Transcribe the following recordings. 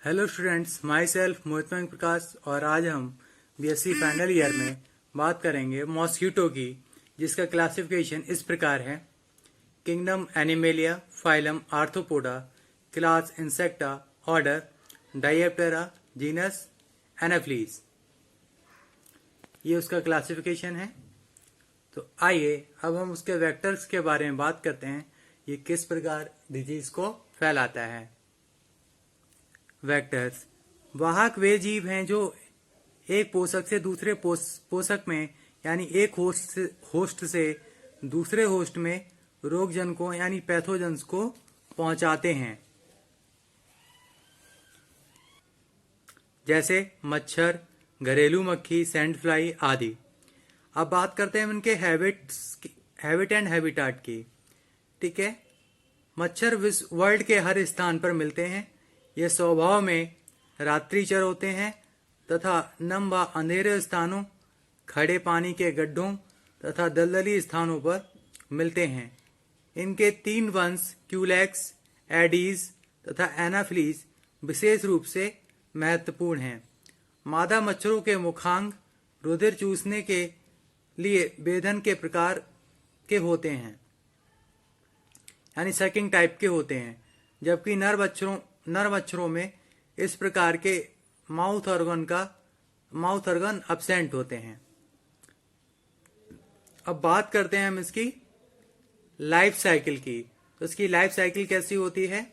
Hello students, my self मोहित प्रकाश और आज हम बीएससी फाइनल ईयर में बात करेंगे मॉस्किटो की, जिसका क्लासिफिकेशन इस प्रकार है: kingdom animalia, phylum arthropoda, class insecta, order diptera, genus Anopheles. ये उसका क्लासिफिकेशन है। तो आइए अब हम उसके वेक्टर्स के बारे में बात करते हैं, ये किस प्रकार डिजीज को फैलाता है। वेक्टर्स वाहक वे जीव हैं जो एक पोषक से दूसरे पोषक में यानी एक होस्ट से दूसरे होस्ट में रोगजन को यानी पैथोजन्स को पहुंचाते हैं, जैसे मच्छर, घरेलू मक्खी, सैंड फ्लाई आदि। अब बात करते हैं इनके हैबिट एंड हैबिटाट की। ठीक है, मच्छर वर्ल्ड के हर स्थान पर मिलते हैं। ये स्वभाव में रात्रिचर होते हैं तथा नम व अंधेरे स्थानों, खड़े पानी के गड्ढों तथा दलदली स्थानों पर मिलते हैं। इनके तीन वंश क्यूलेक्स, एडीज तथा एनाफ्लीज विशेष रूप से महत्वपूर्ण हैं। मादा मच्छरों के मुखांग रुधिर चूसने के लिए वेधन के प्रकार के होते हैं, यानी सकिंग टाइप के होते हैं, जबकि नर मच्छरों में इस प्रकार के माउथ ऑर्गन अब्सेंट होते हैं। अब बात करते हैं हम इसकी लाइफ साइकिल की। तो इसकी लाइफ साइकिल कैसी होती है,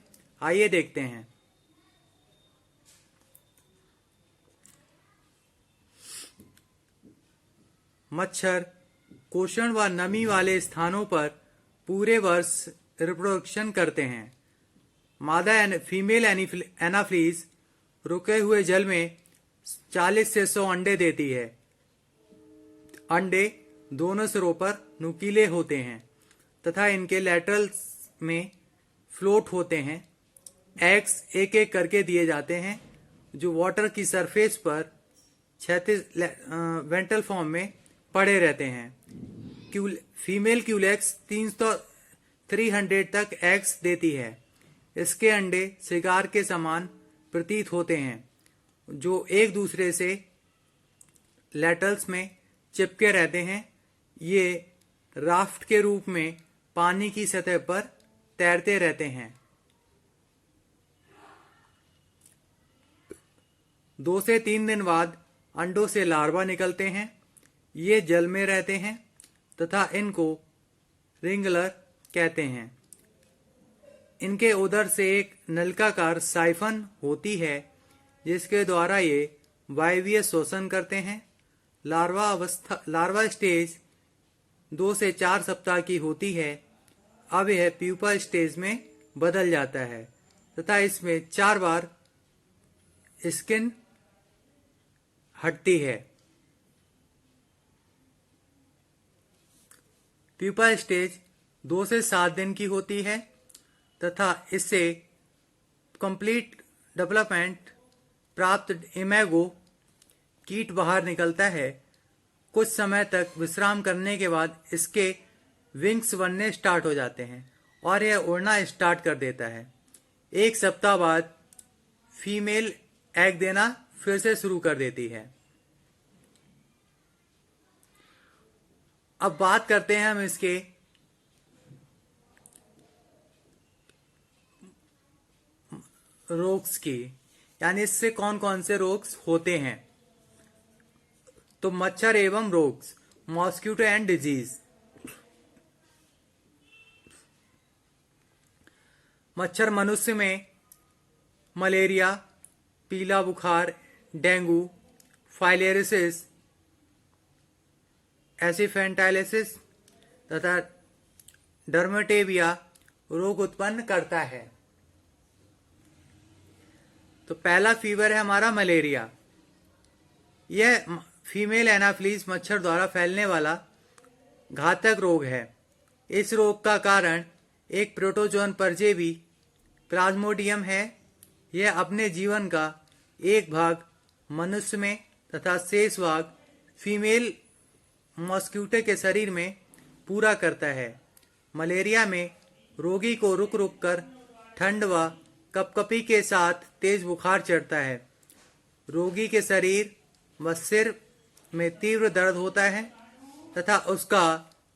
आइए देखते हैं। मच्छर कोषण व नमी वाले स्थानों पर पूरे वर्ष रिप्रोडक्शन करते हैं। मादा फीमेल एनाफ्लीज रुके हुए जल में 40 से 100 अंडे देती है। अंडे दोनों सिरों पर नुकीले होते हैं तथा इनके लैटरल्स में फ्लोट होते हैं। एग्स एक एक करके दिए जाते हैं, जो वाटर की सरफेस पर क्षैतिज वेंट्रल फॉर्म में पड़े रहते हैं। फीमेल क्यूलेक्स 300 तक एग्स देती है। इसके अंडे सिगार के समान प्रतीत होते हैं, जो एक दूसरे से लैटल्स में चिपके रहते हैं। ये राफ्ट के रूप में पानी की सतह पर तैरते रहते हैं। 2 से 3 दिन बाद अंडों से लार्वा निकलते हैं। ये जल में रहते हैं तथा इनको रिंगलर कहते हैं। इनके उदर से एक नलिकाकार साइफन होती है, जिसके द्वारा ये वायवीय शोषण करते हैं। लार्वा स्टेज 2 से 4 सप्ताह की होती है। अब यह प्यूपा स्टेज में बदल जाता है तथा इसमें 4 बार स्किन हटती है। प्यूपा स्टेज 2 से 7 दिन की होती है तथा इससे कंप्लीट डेवलपमेंट प्राप्त इमेगो कीट बाहर निकलता है। कुछ समय तक विश्राम करने के बाद इसके विंग्स बनने स्टार्ट हो जाते हैं और यह उड़ना स्टार्ट कर देता है। 1 सप्ताह बाद फीमेल एग देना फिर से शुरू कर देती है। अब बात करते हैं हम इसके रोग्स की, यानी इससे कौन कौन से रोग्स होते हैं। तो मच्छर एवं रोग्स, मॉस्किटो एंड डिजीज। मच्छर मनुष्य में मलेरिया, पीला बुखार, डेंगू, फाइलेरिसिस, एसिफेंटाइलिसिस तथा डर्मेटेबिया रोग उत्पन्न करता है। तो पहला फीवर है हमारा मलेरिया। यह फीमेल एनाफ्लीज मच्छर द्वारा फैलने वाला घातक रोग है। इस रोग का कारण एक प्रोटोजोन परजीवी प्लाज्मोडियम है। यह अपने जीवन का एक भाग मनुष्य में तथा शेष भाग फीमेल मॉस्किटो के शरीर में पूरा करता है। मलेरिया में रोगी को रुक रुक कर ठंड व कपकपी के साथ तेज बुखार चढ़ता है। रोगी के शरीर व सिर में तीव्र दर्द होता है तथा उसका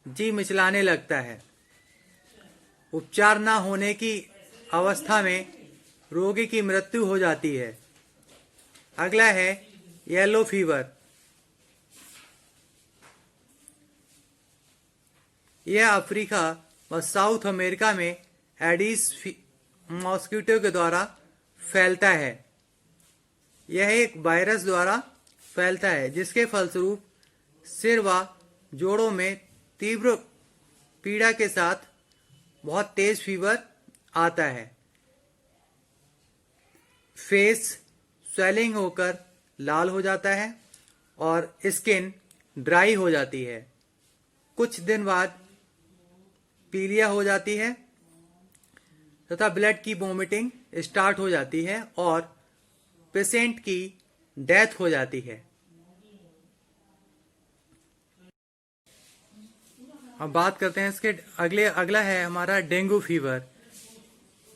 जी मिचलाने लगता है। उपचार न होने की अवस्था में रोगी की मृत्यु हो जाती है। अगला है येलो फीवर। यह अफ्रीका व साउथ अमेरिका में एडिस मॉस्किटो के द्वारा फैलता है। यह एक वायरस द्वारा फैलता है जिसके फलस्वरूप सिर व जोड़ों में तीव्र पीड़ा के साथ बहुत तेज फीवर आता है। फेस स्वेलिंग होकर लाल हो जाता है और स्किन ड्राई हो जाती है। कुछ दिन बाद पीलिया हो जाती है तथा ब्लड की वोमिटिंग स्टार्ट हो जाती है और पेशेंट की डेथ हो जाती है। अब बात करते हैं इसके अगला है हमारा डेंगू फीवर।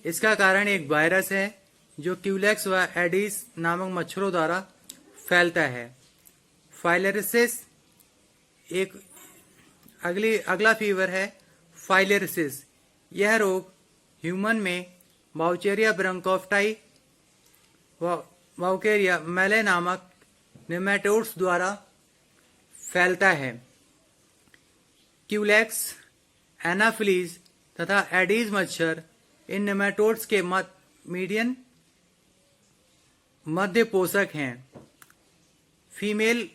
इसका कारण एक वायरस है जो क्यूलेक्स व एडिस नामक मच्छरों द्वारा फैलता है। फाइलेरिसिस एक अगला फीवर है फाइलेरिसिस। यह रोग ह्यूमन में बाउचेरिया ब्रोंकोफ्टाई व बाउकेरिया मेले नामक नेमाटोड्स द्वारा फैलता है। क्यूलेक्स, एनाफिलीज तथा एडीज मच्छर इन नेमाटोड्स के मीडियन मध्य पोषक हैं। फीमेल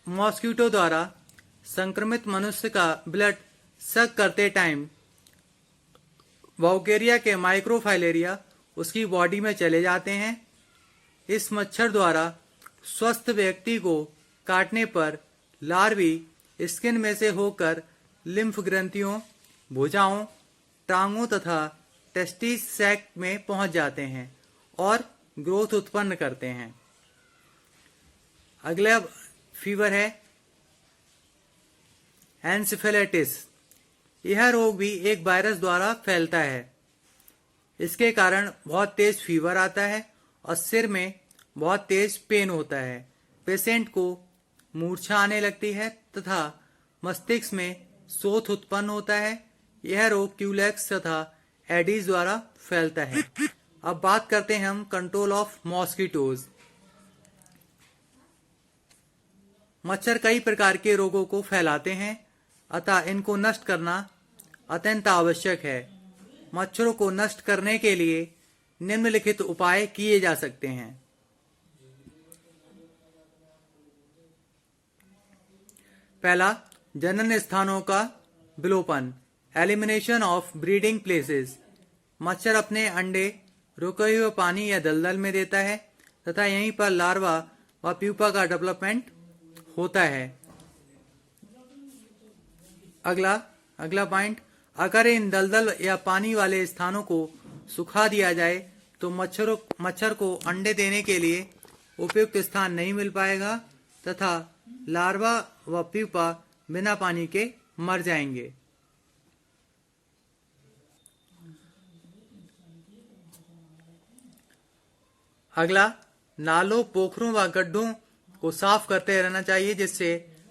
मॉस्किटो द्वारा संक्रमित मनुष्य का ब्लड सक करते टाइम बाउकेरिया के माइक्रोफाइलेरिया उसकी बॉडी में चले जाते हैं। इस मच्छर द्वारा स्वस्थ व्यक्ति को काटने पर लार्वी स्किन में से होकर लिम्फ ग्रंथियों, भुजाओं, टांगों तथा टेस्टिस सैक में पहुंच जाते हैं और ग्रोथ उत्पन्न करते हैं। अगला फीवर है एन्सेफेलाइटिस। यह रोग भी एक वायरस द्वारा फैलता है। इसके कारण बहुत तेज फीवर आता है और सिर में बहुत तेज पेन होता है। पेशेंट को मूर्छा आने लगती है तथा मस्तिष्क में शोथ उत्पन्न होता है। यह रोग क्यूलेक्स तथा एडीज द्वारा फैलता है। अब बात करते हैं हम कंट्रोल ऑफ मॉस्किटोज। मच्छर कई प्रकार के रोगों को फैलाते हैं अतः इनको नष्ट करना अत्यंत आवश्यक है। मच्छरों को नष्ट करने के लिए निम्नलिखित उपाय किए जा सकते हैं। पहला, जनन स्थानों का विलोपन, एलिमिनेशन ऑफ ब्रीडिंग प्लेसेस। मच्छर अपने अंडे रुके हुए पानी या दलदल में देता है तथा यहीं पर लार्वा व प्यूपा का डेवलपमेंट होता है। अगला पॉइंट, अगर इन दलदल या पानी वाले स्थानों को सुखा दिया जाए तो मच्छर को अंडे देने के लिए उपयुक्त स्थान नहीं मिल पाएगा तथा लार्वा व प्यूपा बिना पानी के मर जाएंगे। अगला, नालों, पोखरों व गड्ढों को साफ करते रहना चाहिए जिससे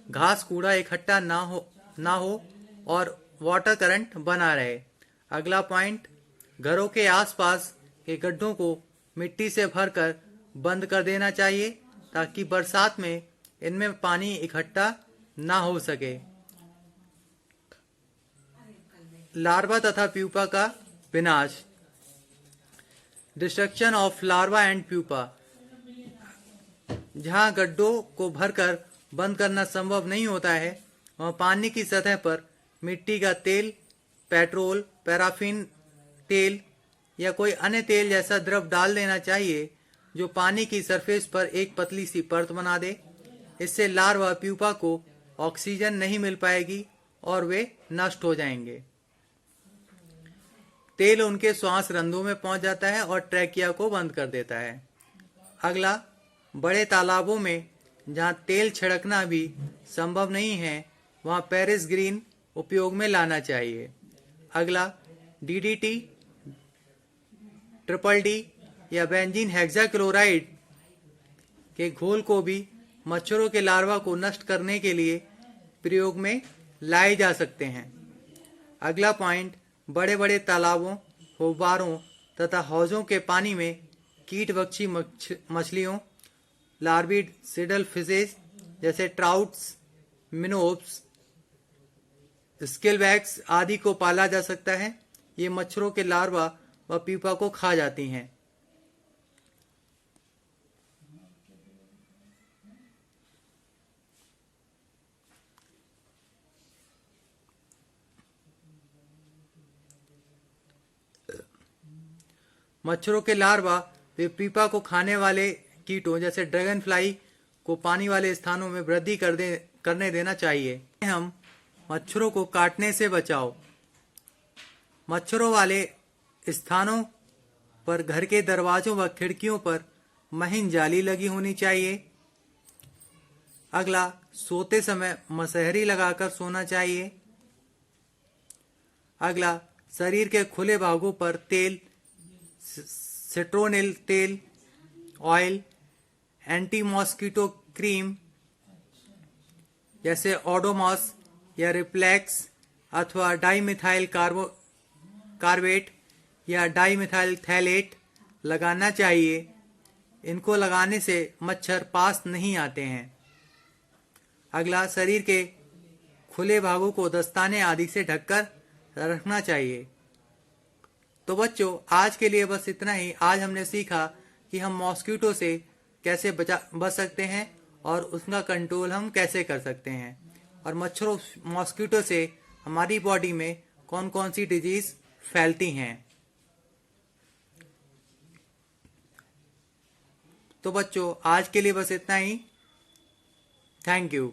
घास कूड़ा इकट्ठा ना हो और वाटर करंट बना रहे। अगला पॉइंट, घरों के आसपास के गड्ढों को मिट्टी से भरकर बंद कर देना चाहिए ताकि बरसात में इनमें पानी इकट्ठा ना हो सके। लार्वा तथा प्यूपा का विनाश, destruction of larva and pupa. जहां गड्ढों को भरकर बंद करना संभव नहीं होता है वहां पानी की सतह पर मिट्टी का तेल, पेट्रोल, पैराफिन तेल या कोई अन्य तेल जैसा द्रव डाल देना चाहिए जो पानी की सरफेस पर एक पतली सी परत बना दे। इससे लार्वा प्यूपा को ऑक्सीजन नहीं मिल पाएगी और वे नष्ट हो जाएंगे। तेल उनके श्वास रंध्रों में पहुंच जाता है और ट्रैकिया को बंद कर देता है। अगला, बड़े तालाबों में जहां तेल छिड़कना भी संभव नहीं है वहां पेरिस ग्रीन उपयोग में लाना चाहिए। अगला, डीडीटी ट्रिपल डी या बेंजीन हेक्साक्लोराइड के घोल को भी मच्छरों के लार्वा को नष्ट करने के लिए प्रयोग में लाए जा सकते हैं। अगला पॉइंट, बड़े बड़े तालाबों, फव्वारों तथा हौजों के पानी में कीटभक्षी मछलियों, लार्विड सिडल फिशेज जैसे ट्राउट्स, मिनोप्स, स्किलवैक्स आदि को पाला जा सकता है। ये मच्छरों के लार्वा व पीपा को खा जाती हैं। मच्छरों के लार्वा वे पीपा को खाने वाले कीटों जैसे ड्रैगन फ्लाई को पानी वाले स्थानों में वृद्धि करने देना चाहिए। हम मच्छरों को काटने से बचाओ। मच्छरों वाले स्थानों पर घर के दरवाजों व खिड़कियों पर महीन जाली लगी होनी चाहिए। अगला, सोते समय मसहरी लगाकर सोना चाहिए। अगला, शरीर के खुले भागों पर तेल, सिट्रोनिल तेल, ऑयल, एंटी मॉस्किटो क्रीम जैसे ओडोमॉस या रिफ्लेक्स अथवा डाइमिथाइल कार्बेट या डाइमिथाइल थैलेट लगाना चाहिए। इनको लगाने से मच्छर पास नहीं आते हैं। अगला, शरीर के खुले भागों को दस्ताने आदि से ढककर रखना चाहिए। तो बच्चों, आज के लिए बस इतना ही। आज हमने सीखा कि हम मॉस्किटो से कैसे बच सकते हैं और उसका कंट्रोल हम कैसे कर सकते हैं, और मॉस्किटो से हमारी बॉडी में कौन कौन सी डिजीज फैलती हैं। तो बच्चों, आज के लिए बस इतना ही। Thank you.